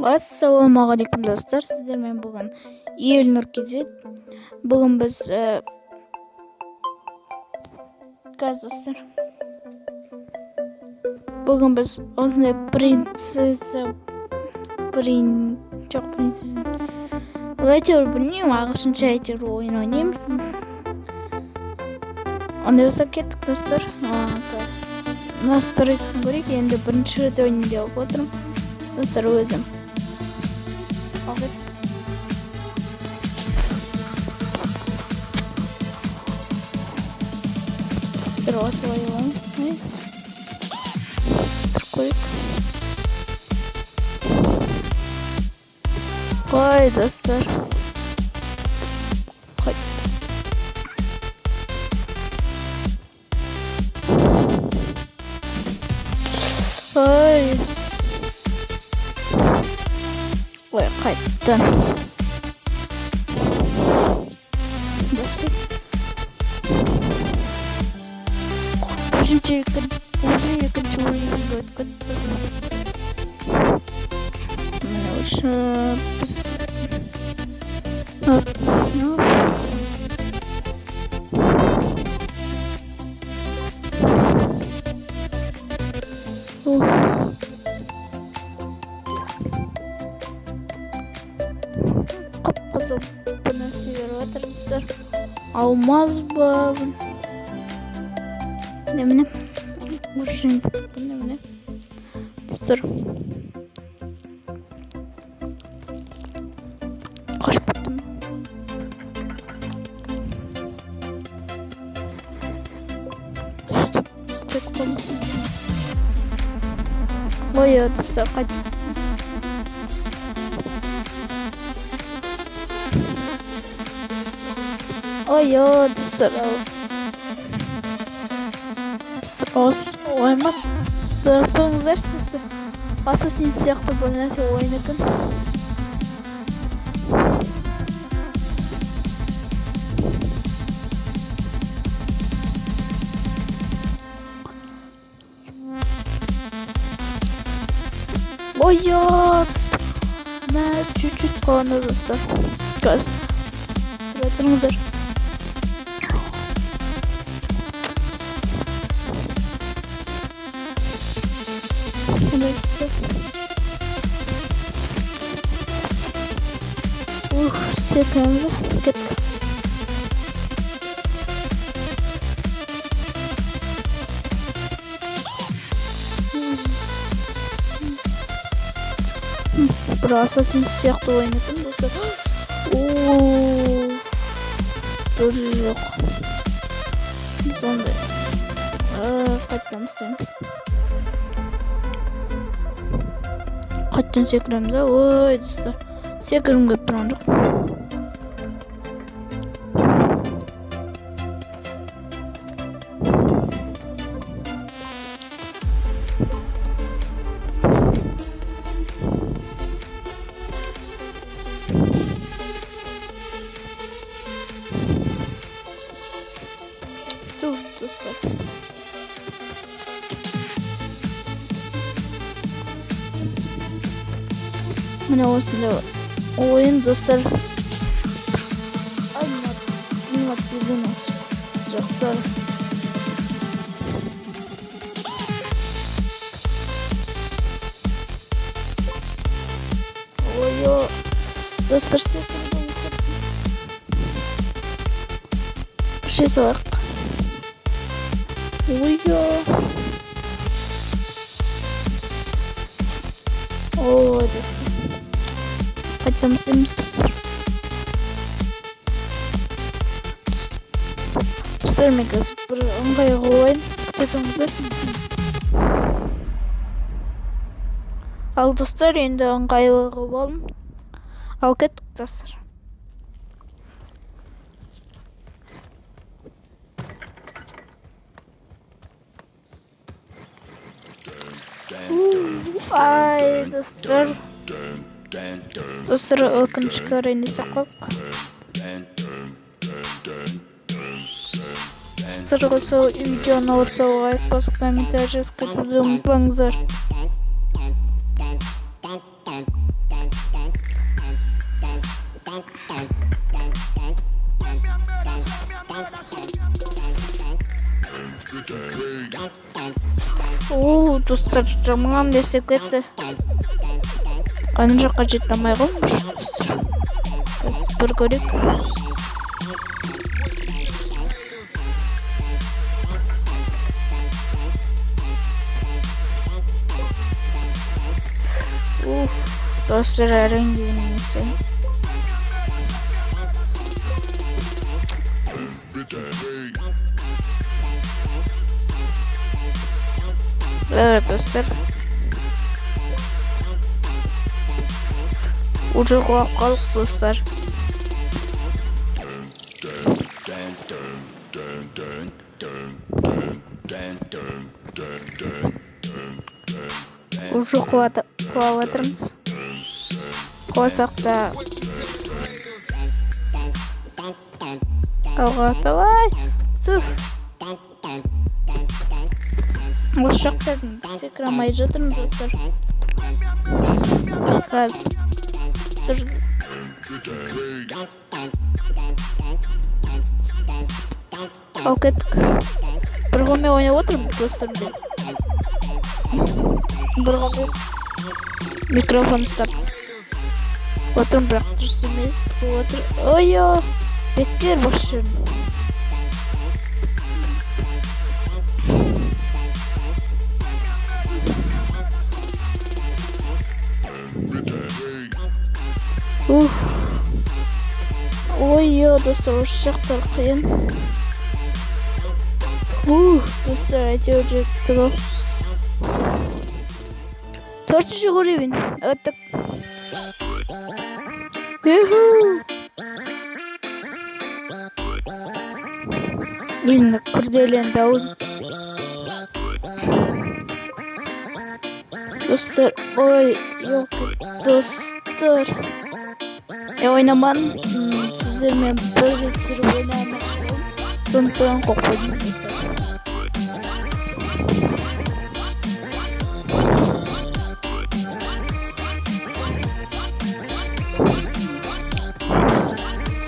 Ассалаумағалейкум достар, сіздермен бүгін Елнұр кезет. Бүгін біз достар, бүгін біз осындай әйтеуір білмеймін, ағылшынша әйтеуір ойын ойнаймыз. Ондай болса кеттік достар. Настройкасын көрейік. Енді бірінші рет ойнайды алып отырмын достар, өзім. Осылай оламыз. Көрейік. Қой достар. Қой. Ой. Ой, қайттан. Уже екінші ойынға өтіп міне уже біз қып-қызыл бір нәрсе беріп жатыр достар. Алмаз ба? Міне уже міне достар. Қашып кеттім. Ой, достар, қайт. Ой, достар, ойма достарыңыздар сіздер Ассасин сияқты бір нәрсе ойын екен. Ой, чуть-чуть қалғанда достар. Қазір тұра тұрыңыздар. Все прямо кеттік. Бір Ассасин сияқты ойын екен достар. Бір жоқ. Біз ондай қайттан істейміз. Қайттан секіреміз. Ой достар, секірім көп тұрған жоқ. Достар. Міне осындай ойын достар. Жақтар. Ой, достар, şey салайық. Ой, достар. Қайтамыз дейміз. Достар, мен қазір бір ыңғайға ойын күтетіңіздер. Ал достар, енді ыңғайлы қылып алдым. Ал кеттік достар. Ай, достар. Достар, өкінішке орай не сақпақ. Достар, осы видеоны отса лайк басып, комментарий жазып кетуді ұмытпаңыздар. Достар, жаман десек кетті. Қаны жаққа жете алмай қалмыш, достар. Бір көрек. Dostlar, әрең деген емесі. Evet dostlar. Ucu kulak kalıp dostlar. Ucu kovalatırmız. Koysak da Algata vay. Tüh. Осы жақтардың секірамай жатырмыз достар. Қазір ал кеттік. Бір қолмен ойнап отырмын достар. Бір қолмен микрофон ұстап отырмын, бірақ дұрыс емес. Ойо, бекер бақшым. Ой, достар, осы жақтар қиын. Достар, әйтеуір жеттік ау. 4-ші уровень. Өттік. Еліні күрделенді ау. Достар, ой, достар. Ойнаман, сіздермен бір рет сүріп ойнамақ. Сондықтан қоқпадым.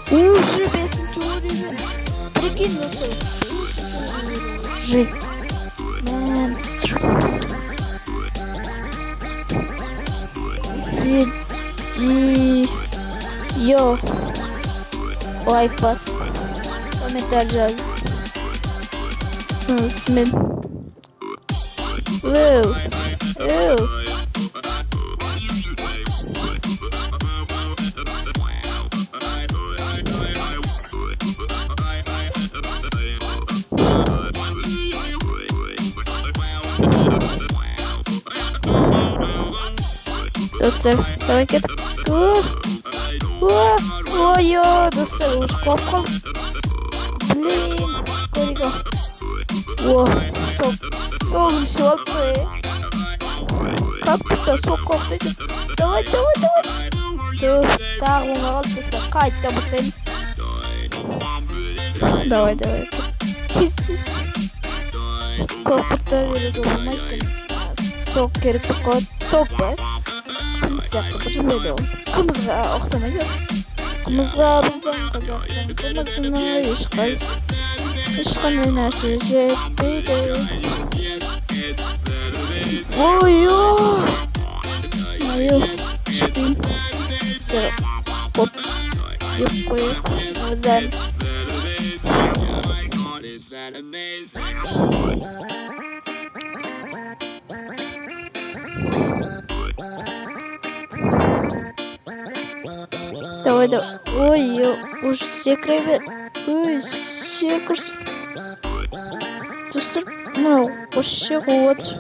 Уже 5-ші уровень. Прикинь, достар. Жить. Монстр. Йо, лайк бас, комментарий жаз. Мен. Достар, давай кет. Ой-ой, достар, уж қоққым. Блин, қорыға. Солым сылапты. Как будто соққа ұқсайды. Давай. Тағы оңға қалды, достар, қайтта бастаймыз. Давай. Тез. Как будто вереге болмайды. Соқ керек тұқат. Соқ бар. Қымызға ұқсамайды. Қымызға біздің қазақтың қымызына ешқандай нәрсе жетпейді. Ой-ой, шпин. Қоп, еп қойық. Одан. Давай. Ой, уж секіребе. Ой, секірсін. Достар, осы шеғу отыр.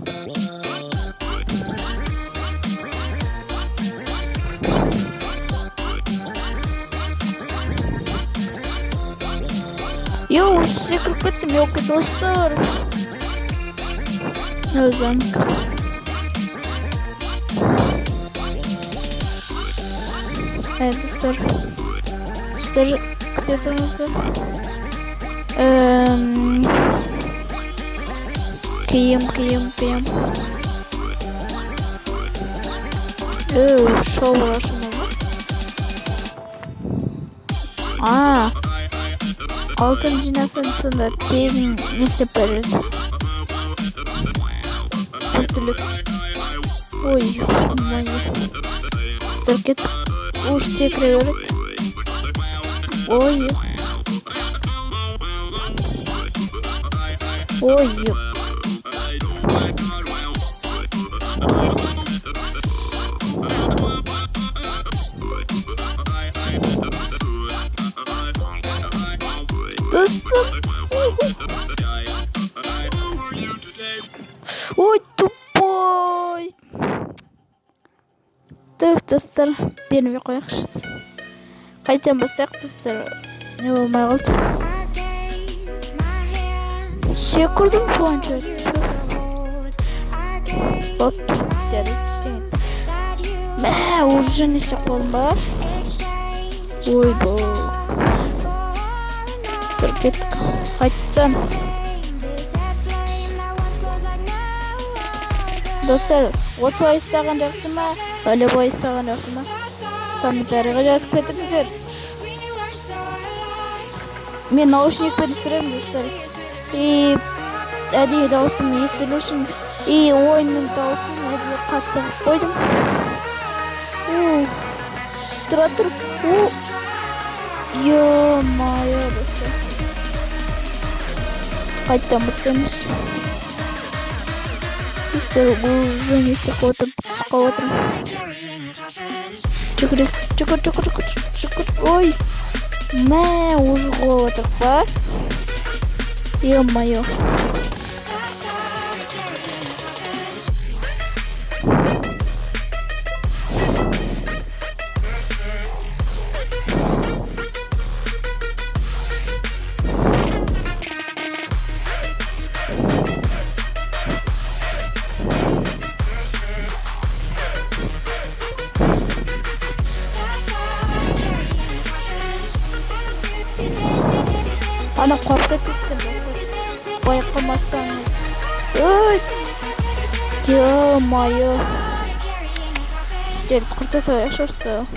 Уж секіріп кеттім, достар. Өзім. dostlar. Dostlar kıyafetimizi kıyım. Şov var şimdi. Altıncı nasılsında temin nesi yaparız? Kötülük. Oy. Terket. Uç sekreyoruz. Oy. Dostum. Ой, тупой. Достар, бермей қойыңызшы. Қайтадан бастайық, достар. Не болмай қалды. Секірдім сонша. Оп, дәрі түстен. Уже не сақладым ба? Ой, бұл. Кеттік. Қайттан. Достар, осылай ұстаған жақсы ма? Әлі бұлай ұстаған жақсы ма? Комментарийға жазып кетіңіздер. Мен наушникпен түсіремін, достар. Әдейі даусым естілу үшін ойынның дауысын әдейі қатты қойдым. Тұр. Ё-майо, достар. Қайттан бастаймыз. Достар, бұл уже не істеп түсіп отырмын. Жүгір. Ой. Уже қойып отырық па? Ё-майо. Ана қорқып кеттім. Байқамасаңыз. Ой! Ё-майо. Дел құртаса яшарса.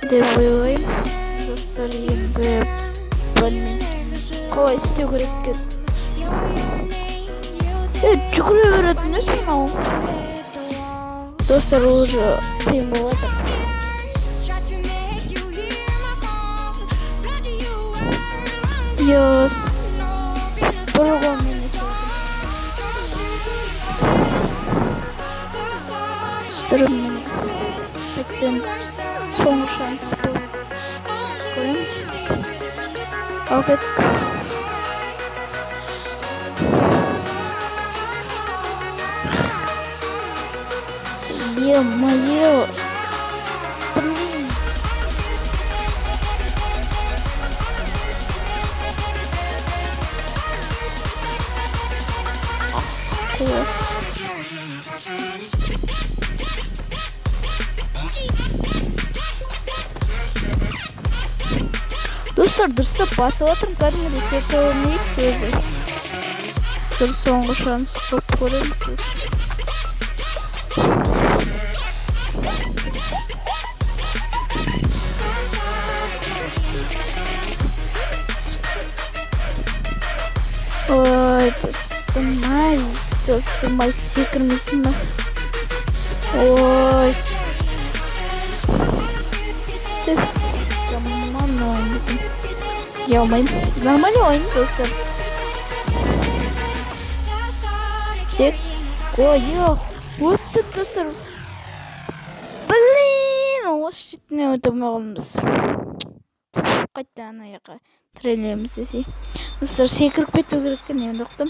Деп ойлаймыз. Достар, енді білмеймін. Қалай істеу керек еді. Жүгіре беретін емес мынау. Достар, уже қиын болады. Yes. Бұрған мені Түстірім мені беттен соңғы шанс көрем. Ал кеттік. Е-мое. Достар, дұрыстап басып отырмын, кәдімгідей сете алмайды өзі. Бір соңғы шанс көп көреміз. Ой, достым-ай, секірмесін ма? Ой. Нормально ойнадым. Я умею. Нормально ойнадым, достар. Тек. Ой, вот тут, достар. Блин, осы шетіне өтімей қалдым, достар. Қайттан аяққа тірелеміз десе. Достар, секіріп кету керек екен, енді ұқтым.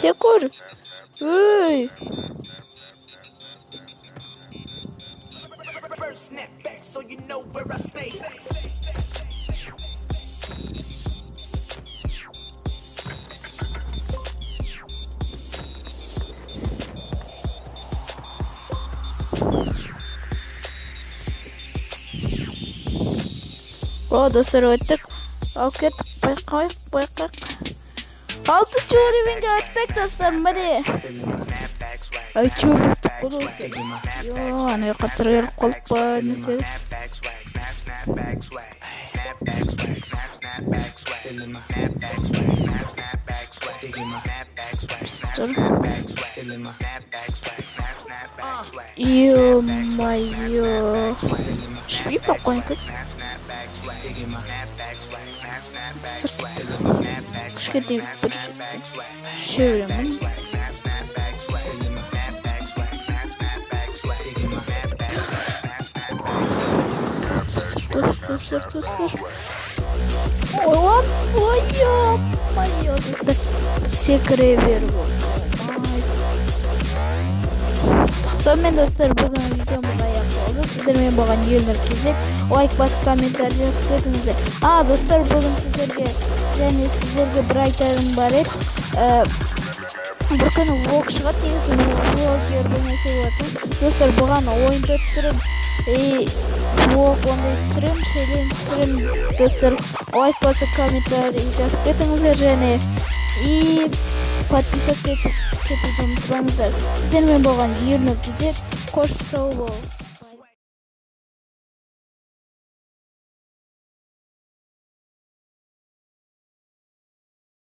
Секур. Ой. Достар өттік. Алып кеттік. Байқайық. 6-шы уровенге өттік достар. Міне. Әйтеуір өттік қой достар. Ана жаққа тіреліп қалып па несі. Ё-моё. Шпи покойник. Күшке бір шеуремін. Достар. Ой-ой-ой, достар. Секіре беріп ол. Сонымен достар, бүгін видеомыз аяқ болды. Сіздермен болған елнұр кезек. Лайк басып, комментарий жазып кетіңіздер. Достар, бүгін сіздерге бір айтарым бар еді. Бір күні влог шығады, негізі влогер болмаса болатын. Достар, бұған ойында түсіріп, влог ондай түсірем. Достар, лайк басып, комментарий жазып кетіңіздер және подписаться етіп кетуді ұмытпаңыздар. Сіздермен болған елнұр кезек. Қош сау бол.